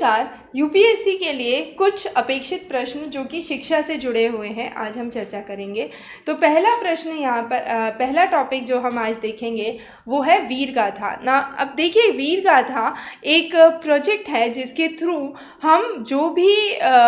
नमस्कार। यूपीएससी के लिए कुछ अपेक्षित प्रश्न जो कि शिक्षा से जुड़े हुए हैं आज हम चर्चा करेंगे। तो पहला प्रश्न यहाँ पर पहला टॉपिक जो हम आज देखेंगे वो है वीर गाथा ना। अब देखिए, वीर गाथा एक प्रोजेक्ट है जिसके थ्रू हम जो भी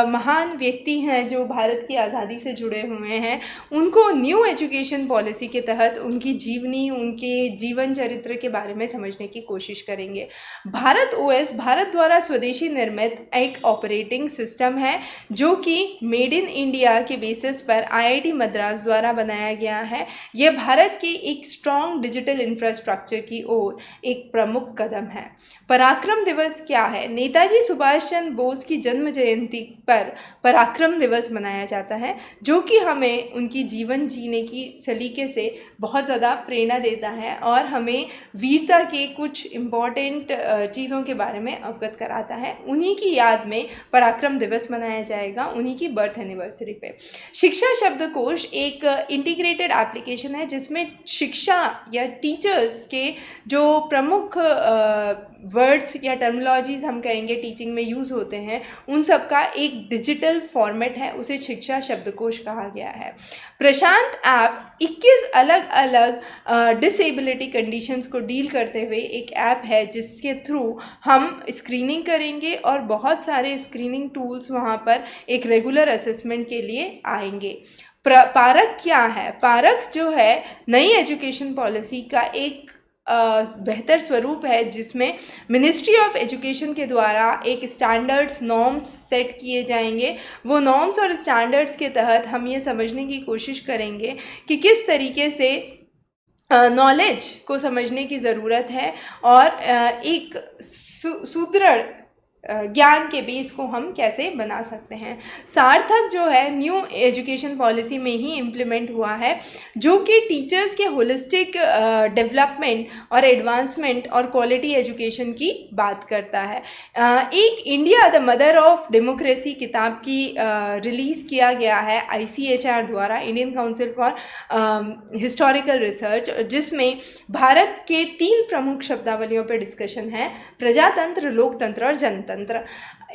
महान व्यक्ति हैं जो भारत की आज़ादी से जुड़े हुए हैं उनको न्यू एजुकेशन पॉलिसी के तहत उनकी जीवनी, उनके जीवन चरित्र के बारे में समझने की कोशिश करेंगे। भारत ओएस भारत द्वारा स्वदेशी निर्मित एक ऑपरेटिंग सिस्टम है जो कि मेड इन इंडिया के बेसिस पर आईआईटी मद्रास द्वारा बनाया गया है। यह भारत के एक स्ट्रॉन्ग डिजिटल इंफ्रास्ट्रक्चर की ओर एक प्रमुख कदम है। पराक्रम दिवस क्या है? नेताजी सुभाष चंद्र बोस की जन्म जयंती पर पराक्रम दिवस मनाया जाता है जो कि हमें उनकी जीवन जीने की सलीके से बहुत ज़्यादा प्रेरणा देता है और हमें वीरता के कुछ इम्पॉर्टेंट चीज़ों के बारे में अवगत कराता है। उन्हीं की याद में पराक्रम दिवस मनाया जाएगा, उन्हीं की बर्थ एनिवर्सरी पे। शिक्षा शब्दकोश एक इंटीग्रेटेड एप्लीकेशन है जिसमें शिक्षा या टीचर्स के जो प्रमुख वर्ड्स या टर्मिनोलॉजीज हम कहेंगे टीचिंग में यूज़ होते हैं उन सब का एक डिजिटल फॉर्मेट है, उसे शिक्षा शब्दकोश कहा गया है। प्रशांत ऐप 21 अलग अलग डिसेबिलिटी कंडीशंस को डील करते हुए एक ऐप है जिसके थ्रू हम स्क्रीनिंग करेंगे और बहुत सारे स्क्रीनिंग टूल्स वहाँ पर एक रेगुलर असेसमेंट के लिए आएंगे। पारक क्या है? पारक जो है नई एजुकेशन पॉलिसी का एक बेहतर स्वरूप है जिसमें मिनिस्ट्री ऑफ एजुकेशन के द्वारा एक स्टैंडर्ड्स नॉर्म्स सेट किए जाएंगे। वो नॉर्म्स और स्टैंडर्ड्स के तहत हम ये समझने की कोशिश करेंगे कि किस तरीके से नॉलेज को समझने की ज़रूरत है और एक सुदृढ़ ज्ञान के बेस को हम कैसे बना सकते हैं। सार्थक जो है न्यू एजुकेशन पॉलिसी में ही इम्प्लीमेंट हुआ है जो कि टीचर्स के होलिस्टिक डेवलपमेंट और एडवांसमेंट और क्वालिटी एजुकेशन की बात करता है। एक India the mother of democracy किताब की रिलीज़ किया गया है ICHR द्वारा, Indian council for historical research, जिसमें भारत के 3 प्रमुख शब्दावलियों पर डिस्कशन है: प्रजातंत्र, लोकतंत्र और जनतंत्र।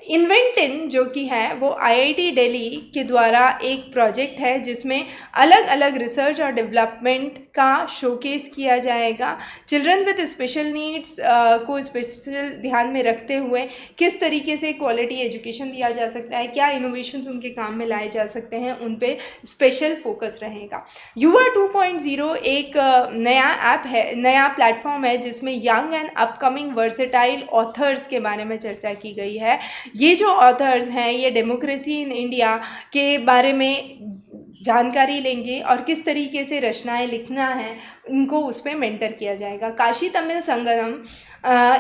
इन्वेंटिन जो कि है वो IIT दिल्ली के द्वारा एक प्रोजेक्ट है जिसमें अलग अलग रिसर्च और डेवलपमेंट का शोकेस किया जाएगा। चिल्ड्रन विद स्पेशल नीड्स को स्पेशल ध्यान में रखते हुए किस तरीके से क्वालिटी एजुकेशन दिया जा सकता है, क्या इनोवेशंस उनके काम में लाए जा सकते हैं, उन पे स्पेशल फोकस रहेगा। युवा 2.0 एक नया ऐप है, नया प्लेटफॉर्म है जिसमें young and upcoming versatile authors के बारे में चर्चा की गई है। ये जो ऑथर्स हैं ये डेमोक्रेसी इन इंडिया के बारे में जानकारी लेंगे और किस तरीके से रचनाएं लिखना है इनको उस पर मेंटर किया जाएगा। काशी तमिल संगम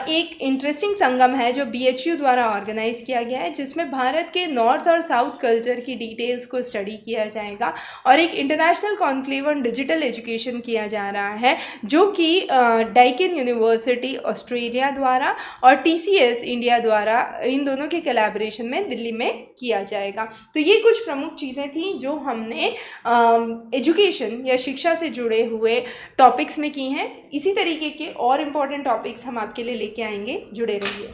एक इंटरेस्टिंग संगम है जो BHU द्वारा ऑर्गेनाइज किया गया है जिसमें भारत के नॉर्थ और साउथ कल्चर की डिटेल्स को स्टडी किया जाएगा और एक international conclave on digital education किया जा रहा है जो कि डेक्कन यूनिवर्सिटी ऑस्ट्रेलिया द्वारा और TCS इंडिया द्वारा, इन दोनों के कोलैबोरेशन में दिल्ली में किया जाएगा। तो ये कुछ प्रमुख चीज़ें थी जो हमने एजुकेशन या शिक्षा से जुड़े हुए टॉपिक्स में की हैं। इसी तरीके के और इम्पॉर्टेंट टॉपिक्स हम आपके लिए लेके आएंगे, जुड़े रहिए।